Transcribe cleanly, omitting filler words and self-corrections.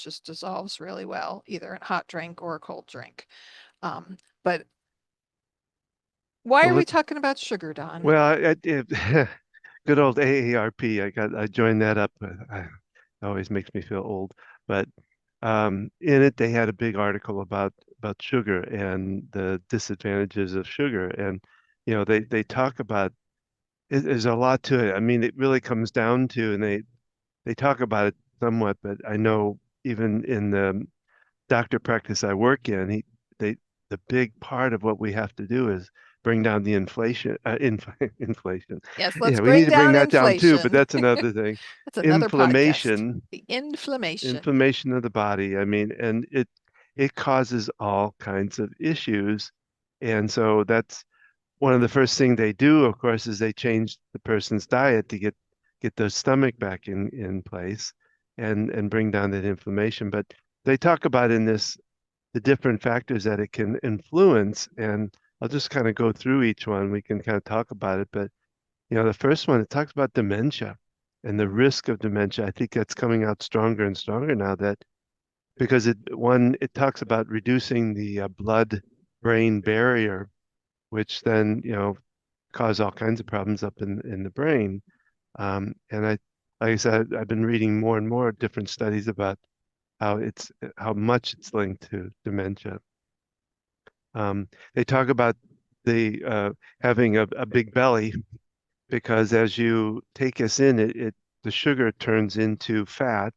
just dissolves really well, either in a hot drink or a cold drink. But why Well, are we talking about sugar, Don? good old AARP. I joined that up. It always makes me feel old. But in it, they had a big article about sugar and the disadvantages of sugar. And they talk about there's a lot to it. I mean, it really comes down to, and they talk about it somewhat, but I know even in the doctor practice I work in, they the big part of what we have to do is bring down the inflation. Yes, let's Yeah, we need bring to bring down that down too, but inflation. that's another thing. That's another podcast. Inflammation, The inflammation. inflammation of the body. I mean, and it causes all kinds of issues. And so that's one of the first thing they do, of course, is they change the person's diet to get their stomach back in place and bring down that inflammation. But they talk about in this the different factors that it can influence, and I'll just kind of go through each one. We can kind of talk about it, but the first one it talks about dementia and the risk of dementia. I think that's coming out stronger and stronger now that because it talks about reducing the blood-brain barrier, which then cause all kinds of problems up in the brain. And like I said, I've been reading more and more different studies about how much it's linked to dementia. They talk about the having a big belly because as you take us in, the sugar turns into fat,